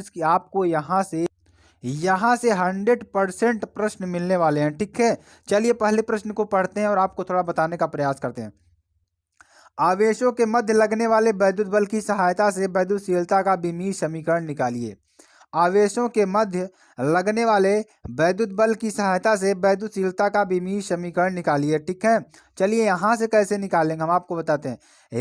कि आपको यहाँ से 100% प्रश्न मिलने वाले हैं। ठीक है, चलिए पहले प्रश्न को पढ़ते हैं और आपको थोड़ा बताने का प्रयास करते हैं। आवेशों के मध्य लगने वाले वैद्युत बल की सहायता से वैद्युतशीलता का विमीय समीकरण निकालिए। आवेशों के मध्य लगने वाले वैद्युत बल की सहायता से वैद्युतशीलता का विमीय समीकरण निकालिए। ठीक है, चलिए यहाँ से कैसे निकालेंगे हम आपको बताते हैं।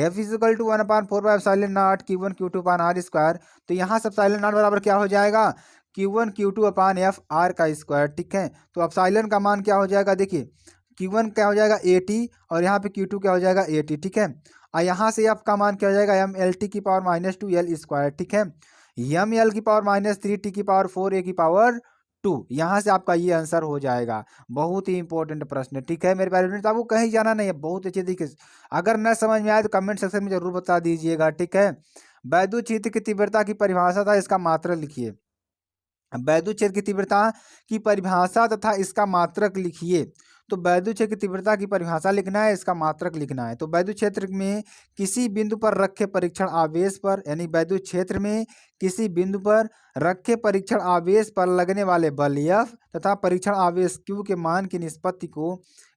F equal to 1/4 Q1 Q2 upon R square. तो यहाँ से एप्सिलॉन नॉट बराबर क्या हो जाएगा, Q1 Q2 अपान F R का स्क्वायर। ठीक है, तो एप्सिलॉन का मान क्या हो जाएगा, देखिए Q1 क्या हो जाएगा 80 और यहाँ पे Q2 क्या हो जाएगा 80। ठीक है, और यहाँ से F का मान क्या हो जाएगा MLT की पावर -2 L स्क्वायर। ठीक है, ML की पावर -3 T की पावर 4 A की पावर 2। यहाँ से आपका ये आंसर हो जाएगा। बहुत ही इंपॉर्टेंट प्रश्न है। ठीक है मेरे प्यारे स्टूडेंट, आपको कहीं जाना नहीं है, बहुत अच्छे तरीके से अगर न समझ में आए तो कमेंट सेक्शन में जरूर बता दीजिएगा। ठीक है, वैद्युत क्षेत्र की तीव्रता की परिभाषा था, इसका मात्रक लिखिए। वैद्युत क्षेत्र की तीव्रता की परिभाषा तथा इसका मात्रक लिखिए। तो वैद्युत क्षेत्र की तीव्रता की परिभाषा लिखना है, इसका मात्रक लिखना है। तो वैद्युत क्षेत्र में किसी बिंदु पर रखे परीक्षण आवेश पर, यानी वैद्युत क्षेत्र में किसी बिंदु पर रखे परीक्षण आवेश पर लगने वाले बल F तथा परीक्षण आवेश Q के मान की निष्पत्ति को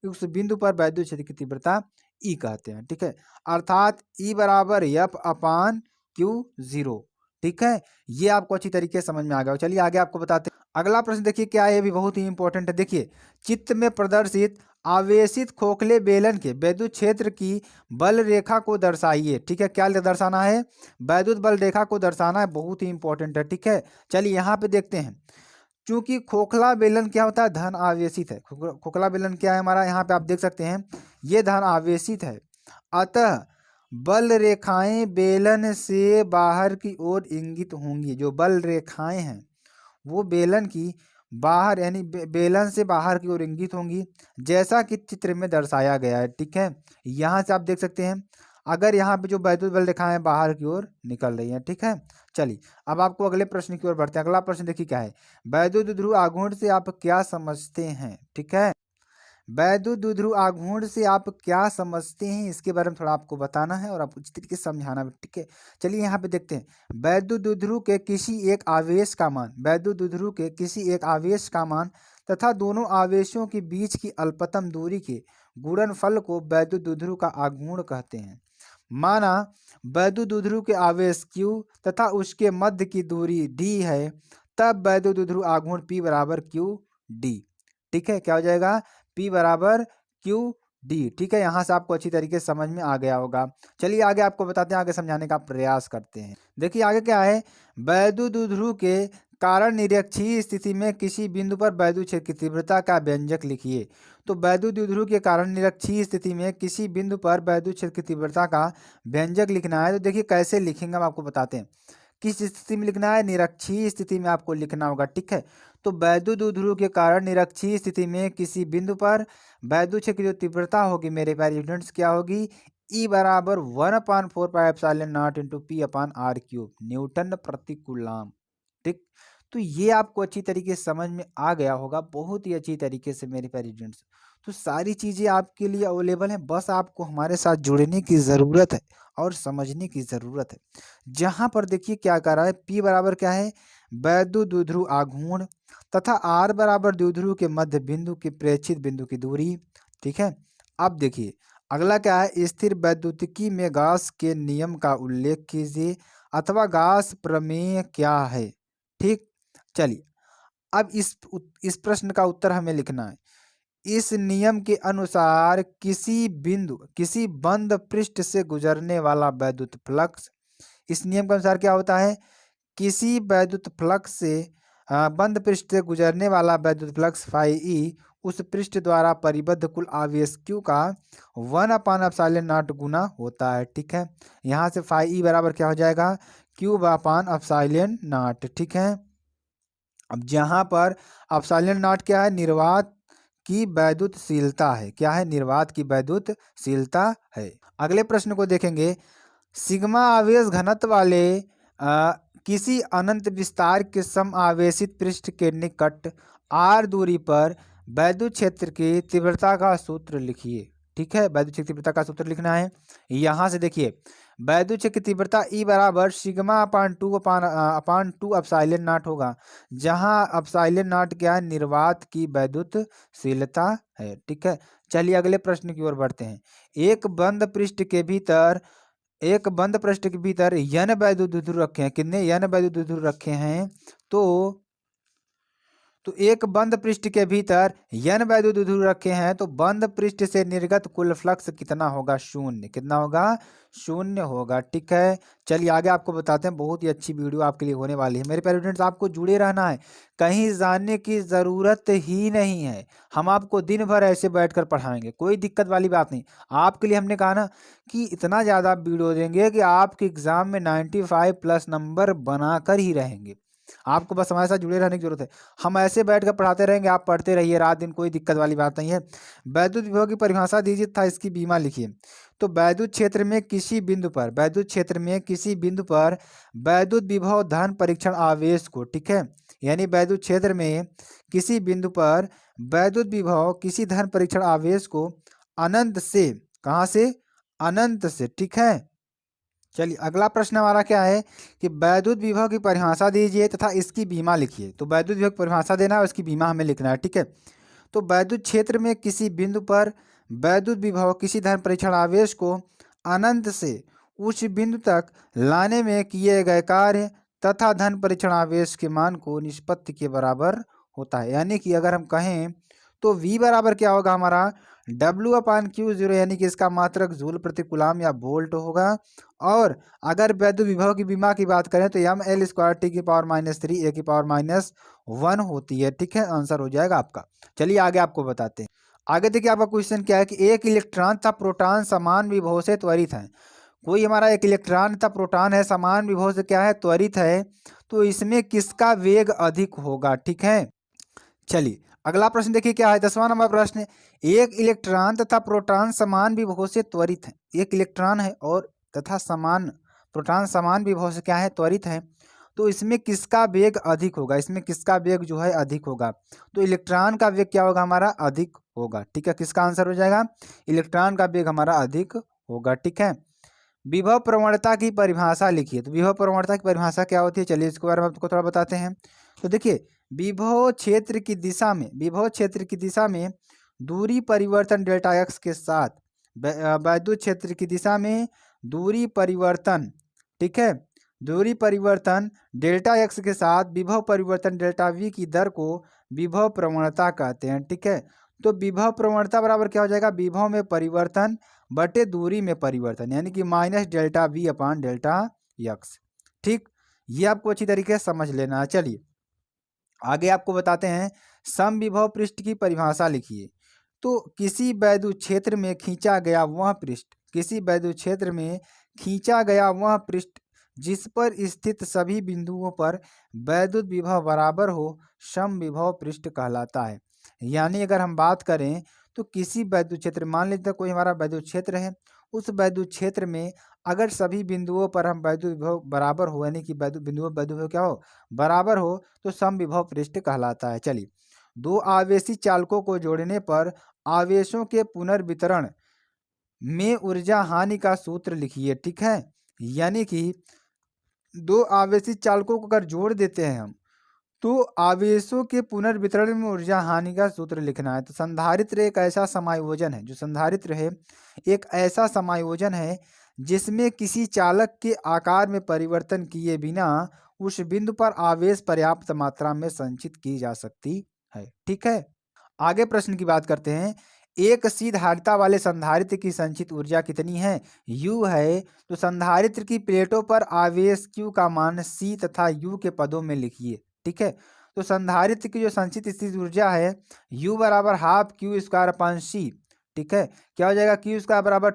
उस बिंदु पर वैद्युत क्षेत्र की तीव्रता E कहते हैं। ठीक है, अर्थात E बराबर F अपान Q0। ठीक है, ये आपको अच्छी तरीके से समझ में आ गया। चलिए आगे आपको बताते हैं। अगला प्रश्न देखिए क्या है, ये भी बहुत ही इंपॉर्टेंट है। देखिए चित्र में प्रदर्शित आवेशित खोखले बेलन के वैद्युत क्षेत्र की बल रेखा को दर्शाइए। ठीक है, क्या दर्शाना है, वैद्युत बल रेखा को दर्शाना है, बहुत ही इंपॉर्टेंट है। ठीक है, चलिए यहाँ पे देखते हैं। चूंकि खोखला बेलन क्या होता है, धन आवेशित है। खोखला बेलन क्या है हमारा, यहाँ पे आप देख सकते हैं ये धन आवेशित है, अतः बल रेखाएं बेलन से बाहर की ओर इंगित होंगी। जो बल रेखाएं हैं वो बेलन की बाहर यानी बेलन से बाहर की ओर इंगित होंगी, जैसा कि चित्र में दर्शाया गया है। ठीक है, यहाँ से आप देख सकते हैं अगर यहाँ पे जो वैद्युत बल रेखाएं बाहर की ओर निकल रही हैं। ठीक है, चलिए अब आपको अगले प्रश्न की ओर बढ़ते हैं। अगला प्रश्न देखिए क्या है, वैद्युत ध्रुव आघूर्ण से आप क्या समझते हैं। ठीक है, वैद्युत द्विध्रुव आघूर्ण से आप क्या समझते हैं, इसके बारे में थोड़ा आपको बताना है और आपको इस तरीके से समझाना भी। ठीक है, चलिए यहाँ पे देखते हैं। वैद्युत द्विध्रुव के किसी एक आवेश का मान, वैद्युत द्विध्रुव के किसी एक आवेश का मान तथा दोनों आवेशों के बीच की अल्पतम दूरी के गुणनफल को वैद्युत द्विध्रुव का आघूर्ण कहते हैं। माना वैद्युत द्विध्रुव के आवेश Q तथा उसके मध्य की दूरी D है, तब वैद्युत द्विध्रुव आघूर्ण P बराबर QD। ठीक है, क्या हो जाएगा, P बराबर QD। ठीक है, यहाँ से आपको अच्छी तरीके से समझ में आ गया होगा। चलिए आगे आपको बताते हैं, आगे समझाने का प्रयास करते हैं। देखिए आगे क्या है, वैद्युत द्विध्रुव के कारण निरक्षीय स्थिति में किसी बिंदु पर वैद्युत क्षेत्र की तीव्रता का व्यंजक लिखिए। तो वैद्युत द्विध्रुव के कारण निरक्षीय स्थिति में किसी बिंदु पर वैद्युत क्षेत्र की तीव्रता का व्यंजक लिखना है। तो देखिए कैसे लिखेंगे हम आपको बताते हैं। किस स्थिति में लिखना है, निरक्षीय स्थिति में आपको लिखना होगा। ठीक है, तो वैद्युत द्विध्रुव के कारण निरक्षीय स्थिति में किसी बिंदु पर वैद्युत क्षेत्र की जो तीव्रता होगी मेरे प्यारे स्टूडेंट्स क्या होगी, E बराबर 1/4 into P upon R cube newton प्रति कूलम। ठीक, तो ये आपको अच्छी तरीके से समझ में आ गया होगा, बहुत ही अच्छी तरीके से मेरे प्यारे स्टूडेंट्स। तो सारी चीज़ें आपके लिए अवेलेबल हैं, बस आपको हमारे साथ जुड़ने की ज़रूरत है और समझने की ज़रूरत है। जहाँ पर देखिए क्या कर रहा है, P बराबर क्या है, वैद्युत द्विध्रुव आघूर्ण तथा R बराबर द्विध्रुव के मध्य बिंदु की प्रेक्षित बिंदु की दूरी। ठीक है, अब देखिए अगला क्या है, स्थिर वैद्युतिकी में गॉस के नियम का उल्लेख कीजिए अथवा गॉस प्रमेय क्या है। ठीक, चलिए अब इस प्रश्न का उत्तर हमें लिखना है। इस नियम के अनुसार किसी बंद पृष्ठ से गुजरने वाला वैद्युत फ्लक्स, इस नियम के अनुसार क्या होता है, किसी वैद्युत फ्लक्स से बंद पृष्ठ से गुजरने वाला वैद्युत फ्लक्स फाई ई उस पृष्ठ द्वारा परिबद्ध कुल आवेश Q का 1/ε0 गुना होता है। ठीक है, यहाँ से फाई ई बराबर क्या हो जाएगा, Q/ε0। ठीक है, अब जहाँ पर ε0 क्या है, निर्वात की वैद्युतशीलता है। क्या है, निर्वात की वैद्युतशीलता है। अगले प्रश्न को देखेंगे, सिग्मा आवेश घनत्व वाले किसी अनंत विस्तार के सम आवेशित पृष्ठ के निकट R दूरी पर वैद्युत क्षेत्र की तीव्रता का सूत्र लिखिए। ठीक है, वैद्युत क्षेत्र की तीव्रता का सूत्र लिखना है। यहाँ से देखिए वैद्युत क्षेत्र की तीव्रता ई बराबर sigma upon two epsilon not होगा, जहाँ एप्सिलॉन नॉट क्या है, निर्वात की वैद्युतशीलता है। ठीक है, चलिए अगले प्रश्न की ओर बढ़ते हैं। एक बंद पृष्ठ के भीतर n वैद्युत ध्रुव रखे हैं। कितने n वैद्युत ध्रुव रखे हैं? तो एक बंद पृष्ठ के भीतर n वैद्युत ध्रुव रखे हैं, तो बंद पृष्ठ से निर्गत कुल फ्लक्स कितना होगा? शून्य। कितना होगा? शून्य होगा। ठीक है, चलिए आगे आपको बताते हैं। बहुत ही अच्छी वीडियो आपके लिए होने वाली है मेरे प्यारे स्टूडेंट्स, आपको जुड़े रहना है, कहीं जाने की जरूरत ही नहीं है। हम आपको दिन भर ऐसे बैठकर पढ़ाएंगे, कोई दिक्कत वाली बात नहीं। आपके लिए हमने कहा ना कि इतना ज़्यादा वीडियो देंगे कि आपके एग्जाम में 95+ नंबर बनाकर ही रहेंगे। आपको बस हमारे साथ जुड़े रहने की जरूरत है। हम ऐसे बैठ कर पढ़ाते रहेंगे, आप पढ़ते रहिए रात दिन, कोई दिक्कत वाली बात नहीं है। वैद्युत विभव की परिभाषा दीजिए तथा इसकी बीमा लिखिए। तो वैद्युत क्षेत्र में किसी बिंदु पर वैद्युत विभव धन परीक्षण आवेश को, ठीक है, यानी वैद्युत क्षेत्र में किसी बिंदु पर वैद्युत विभव किसी धन परीक्षण आवेश को अनंत से, कहाँ से? अनंत से। ठीक है, चलिए अगला प्रश्न हमारा क्या है कि वैद्युत विभव की परिभाषा दीजिए तथा इसकी बीमा लिखिए। तो वैद्युत विभव की परिभाषा देना है, उसकी बीमा हमें लिखना है। ठीक है, तो वैद्युत क्षेत्र में किसी बिंदु पर वैद्युत विभव किसी धन परीक्षण आवेश को अनंत से उच्च बिंदु तक लाने में किए गए कार्य तथा धन परीक्षण आवेश के मान को निष्पत्ति के बराबर होता है। यानी कि अगर हम कहें तो V बराबर क्या होगा हमारा? W/Q0, यानी कि इसका मात्रक जूल प्रति कूलम या वोल्ट होगा। और अगर वैद्युत विभव की बीमा की बात करें तो mL² T⁻³ A⁻1 होती है। ठीक है, आंसर हो जाएगा आपका। चलिए आगे आपको बताते हैं। आगे देखिए आपका क्वेश्चन क्या है कि एक इलेक्ट्रॉन तथा प्रोटॉन समान विभव से त्वरित है। कोई हमारा एक इलेक्ट्रॉन तथा प्रोटॉन है, समान विभव से क्या है? त्वरित है। तो इसमें किसका वेग अधिक होगा? ठीक है, चलिए अगला प्रश्न देखिए क्या है, 10वां नंबर प्रश्न। एक इलेक्ट्रॉन तथा प्रोटॉन समान विभव से त्वरित है। एक इलेक्ट्रॉन है और तथा प्रोटॉन समान विभव से क्या है? त्वरित है। तो इसमें किसका वेग अधिक होगा? इसमें किसका वेग जो है अधिक होगा? तो इलेक्ट्रॉन का वेग क्या होगा हमारा? अधिक होगा। ठीक है, किसका आंसर हो जाएगा? इलेक्ट्रॉन का वेग हमारा अधिक होगा। ठीक है, विभव प्रवणता की परिभाषा लिखिए। तो विभव प्रवणता की परिभाषा क्या होती है? चलिए इसके बारे में आपको थोड़ा बताते हैं। तो देखिए विभव क्षेत्र की दिशा में दूरी परिवर्तन डेल्टा x के साथ वैद्युत क्षेत्र की दिशा में दूरी परिवर्तन, ठीक है, दूरी परिवर्तन डेल्टा x के साथ विभव परिवर्तन डेल्टा v की दर को विभव प्रवणता कहते हैं। ठीक है, तो विभव प्रवणता बराबर क्या हो जाएगा? विभव में परिवर्तन बटे दूरी में परिवर्तन, यानी कि -ΔV/ΔX। ठीक, ये आपको अच्छी तरीके से समझ लेना है। चलिए आगे आपको बताते हैं, समविभव पृष्ठ की परिभाषा लिखिए। तो किसी वैद्युत क्षेत्र में खींचा गया वह पृष्ठ जिस पर स्थित सभी बिंदुओं पर वैद्युत विभव बराबर हो, समविभव पृष्ठ कहलाता है। यानी अगर हम बात करें तो किसी वैद्युत क्षेत्र, मान लीजिए कोई हमारा वैद्युत क्षेत्र है, उस वैद्युत क्षेत्र में अगर सभी बिंदुओं पर हम वैद्युत विभव बराबर हो, यानी कि वैद्युत विभव क्या हो? बराबर हो, तो समविभव पृष्ठ कहलाता है। चलिए, दो आवेशी चालकों को जोड़ने पर आवेशों के पुनर्वितरण में ऊर्जा हानि का सूत्र लिखिए। ठीक है, यानी कि दो आवेशी चालकों को अगर जोड़ देते हैं हम, तो आवेशों के पुनर्वितरण में ऊर्जा हानि का सूत्र लिखना है। तो संधारित्र एक ऐसा समायोजन है, जो संधारित्र है एक ऐसा समायोजन है जिसमें किसी चालक के आकार में परिवर्तन किए बिना उस बिंदु पर आवेश पर्याप्त मात्रा में संचित की जा सकती है। ठीक है, आगे प्रश्न की बात करते हैं। एक सी धारिता वाले संधारित्र की संचित ऊर्जा कितनी है? U है। तो संधारित्र की प्लेटों पर आवेश Q का मान C तथा U के पदों में लिखिए। ठीक है, तो संधारित्र की जो संचित स्थित ऊर्जा है U बराबर ½ Q²/C। ठीक है, क्या हो जाएगा? Q² बराबर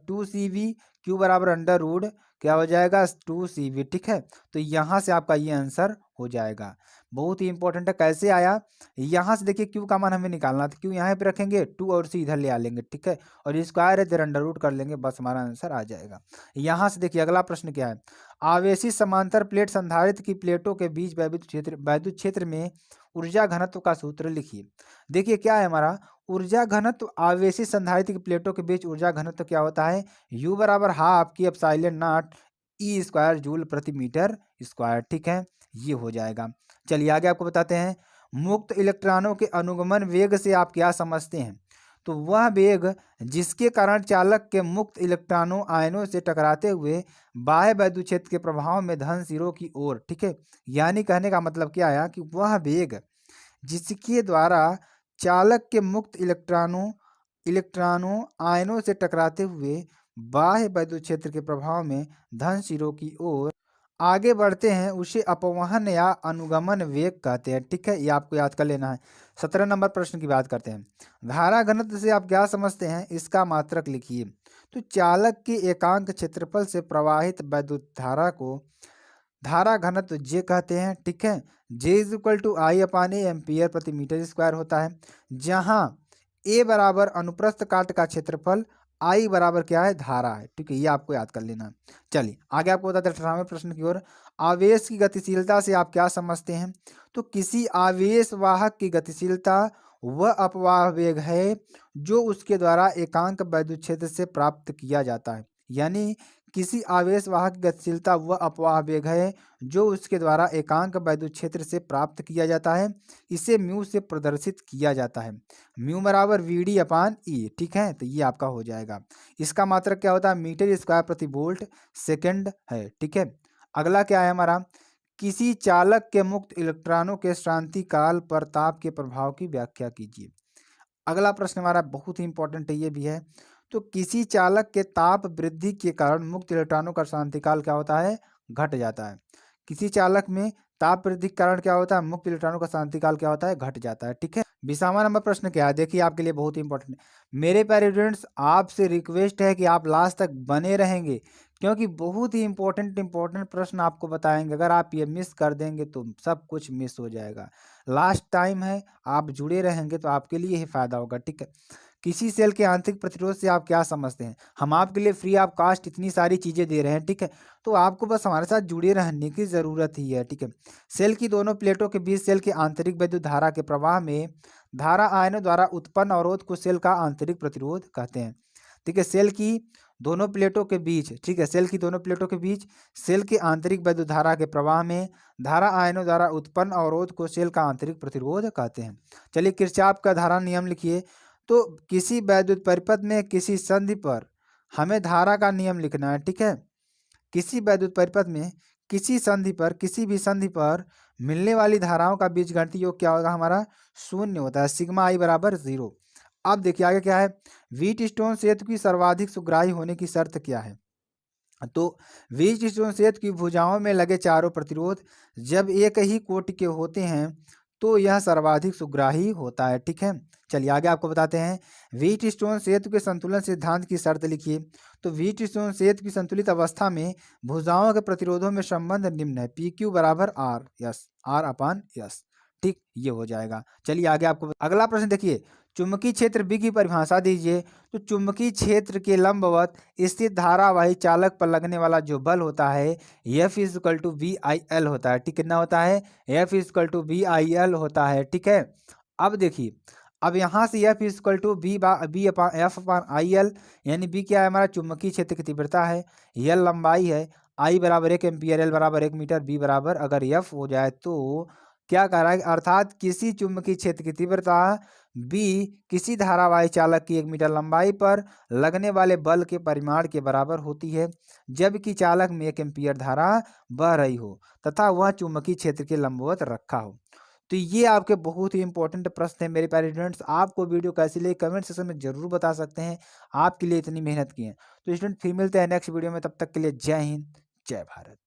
2CV, Q बराबर √ क्या हो जाएगा? 2CV। ठीक है, तो यहाँ से आपका ये आंसर हो जाएगा। बहुत ही इंपॉर्टेंट है। कैसे आया? यहाँ से देखिए Q का मान हमें निकालना था। Q यहाँ पे रखेंगे, 2 और C इधर ले आ लेंगे। ठीक है, और स्क्वायर है तो √ कर लेंगे, बस हमारा आंसर आ जाएगा। यहाँ से देखिए अगला प्रश्न क्या है। आवेशी समांतर प्लेट संधारित्र की प्लेटों के बीच वैद्युत क्षेत्र में ऊर्जा घनत्व का सूत्र लिखिए। देखिए क्या है हमारा ऊर्जा घनत्व, आवेशी संधारित्र की प्लेटों के बीच ऊर्जा घनत्व क्या होता है, U बराबर हाफ की epsilon not E square joule प्रति मीटर स्क्वायर। ठीक है, ये हो जाएगा। चलिए आगे आपको बताते हैं, मुक्त इलेक्ट्रॉनों के अनुगमन वेग से आप क्या समझते हैं। तो वह वेग जिसके कारण चालक के मुक्त इलेक्ट्रॉनों आयनों से टकराते हुए बाह्य वैद्युत क्षेत्र के प्रभाव में धन सिरों की ओर, ठीक है, यानी कहने का मतलब क्या आया कि वह वेग जिसके द्वारा चालक के मुक्त इलेक्ट्रॉनों आयनों से टकराते हुए बाह्य वैद्युत क्षेत्र के प्रभाव में धन सिरों की ओर आगे बढ़ते हैं उसे अपवहन या अनुगमन वेग कहते हैं। ठीक है, ये आपको याद कर लेना है। 17 नंबर प्रश्न की बात करते हैं, धारा घनत्व से आप क्या समझते हैं, इसका मात्रक लिखिए। तो चालक के एकांक क्षेत्रफल से प्रवाहित वैद्युत धारा को धारा घनत्व जे कहते हैं। ठीक है, J is equal to I upon A ampere प्रति मीटर स्क्वायर होता है, जहां ए बराबर अनुप्रस्थ काट का क्षेत्रफल, आई बराबर क्या है, धारा है। ठीक है, ये आपको याद कर लेना है। चलिए आगे आपको बताते हैं 18वें प्रश्न की ओर, आवेश की गतिशीलता से आप क्या समझते हैं। तो किसी आवेश वाहक की गतिशीलता वह अपवाह वेग है जो उसके द्वारा एकांक वैद्युत क्षेत्र से प्राप्त किया जाता है। यानी किसी आवेश वाहक की गतिशीलता वह अपवाह वेग है जो उसके द्वारा एकांक वैद्युत क्षेत्र से प्राप्त किया जाता है। इसे म्यू से प्रदर्शित किया जाता है, म्यू बराबर वी अपान ई। ठीक है, तो ये आपका हो जाएगा। इसका मात्रक क्या होता है, मीटर स्क्वायर प्रति वोल्ट सेकंड है। ठीक है, अगला क्या है हमारा, किसी चालक के मुक्त इलेक्ट्रॉनों के शांति काल पर ताप के प्रभाव की व्याख्या कीजिए। अगला प्रश्न हमारा बहुत ही इंपॉर्टेंट है, ये भी है। तो किसी चालक के ताप वृद्धि के कारण मुक्त इलेक्ट्रॉनों का शांतिकाल क्या होता है, घट जाता है। किसी चालक में ताप वृद्धि के कारण क्या होता है, मुक्त इलेक्ट्रॉनों का शांतिकाल क्या होता है, घट जाता है। ठीक है, 20वां नंबर प्रश्न क्या है, देखिए आपके लिए बहुत ही इंपॉर्टेंट है। मेरे प्यारे स्टूडेंट्स, आपसे रिक्वेस्ट है कि आप लास्ट तक बने रहेंगे, क्योंकि बहुत ही इंपॉर्टेंट प्रश्न आपको बताएंगे। अगर आप ये मिस कर देंगे तो सब कुछ मिस हो जाएगा। लास्ट टाइम है, आप जुड़े रहेंगे तो आपके लिए ही फायदा होगा। ठीक है, किसी सेल के आंतरिक प्रतिरोध से आप क्या समझते हैं। हम आपके लिए फ्री ऑफ कास्ट इतनी सारी चीजें दे रहे हैं। ठीक है, तो आपको बस हमारे साथ जुड़े रहने की जरूरत ही है। ठीक है, सेल की दोनों प्लेटों के बीच सेल के आंतरिक वैद्युत धारा के प्रवाह में धारा आयनों द्वारा उत्पन्न अवरोध को सेल का आंतरिक प्रतिरोध कहते हैं। ठीक है, सेल की दोनों प्लेटों के बीच, ठीक है, सेल की दोनों प्लेटों के बीच सेल के आंतरिक वैद्युत धारा के प्रवाह में धारा आयनों द्वारा उत्पन्न अवरोध को सेल का आंतरिक प्रतिरोध कहते हैं। चलिए किरचॉफ का धारा नियम लिखिए। तो किसी वैद्युत परिपथ में किसी संधि पर हमें धारा का नियम लिखना है। ठीक है, किसी वैद्युत परिपथ में किसी संधि पर, किसी भी संधि पर मिलने वाली धाराओं का बीजगणितीय योग क्या होगा हमारा, शून्य होता है, सिग्मा आई बराबर 0। अब देखिए आगे क्या है, व्हीटस्टोन सेतु की सर्वाधिक सुग्राही होने की शर्त क्या है। तो व्हीटस्टोन सेतु की भुजाओं में लगे चारों प्रतिरोध जब एक ही कोटि के होते हैं तो यह सर्वाधिक सुग्राही होता है। ठीक है, चलिए आगे आपको बताते हैं, व्हीटस्टोन सेतु के संतुलन सिद्धांत की शर्त लिखिए। तो व्हीटस्टोन सेतु की संतुलित अवस्था में भुजाओं के प्रतिरोधों में संबंध निम्न है, पी क्यू बराबर R S, R upon S. ठीक, ये हो जाएगा। चलिए आगे आपको अगला प्रश्न देखिए, चुंबकीय क्षेत्र बी की परिभाषा दीजिए। तो चुंबकीय क्षेत्र के लंबवत स्थित धारावाही चालक पर लगने वाला जो बल होता है F is equal to V I L होता है। ठीक, कितना होता है, F is equal to V I L होता है। ठीक है, अब देखिए, अब यहाँ से F is equal to B upon F upon I L, यानी बी क्या है हमारा, चुंबकीय क्षेत्र की तीव्रता है, एल लंबाई है, आई बराबर 1 एम्पियर, एल बराबर 1 मीटर, बी बराबर अगर एफ हो जाए तो क्या कह रहा है, अर्थात किसी चुंबकीय क्षेत्र की तीव्रता बी किसी धारावाही चालक की 1 मीटर लंबाई पर लगने वाले बल के परिमाण के बराबर होती है जबकि चालक में 1 एम्पियर धारा बह रही हो तथा वह चुंबकीय क्षेत्र के लंबवत रखा हो। तो ये आपके बहुत ही इंपॉर्टेंट प्रश्न है मेरे प्यारे स्टूडेंट्स। आपको वीडियो कैसी लगी कमेंट सेक्शन में जरूर बता सकते हैं, आपके लिए इतनी मेहनत की है। तो स्टूडेंट फिर मिलते हैं नेक्स्ट वीडियो में, तब तक के लिए जय हिंद जय भारत।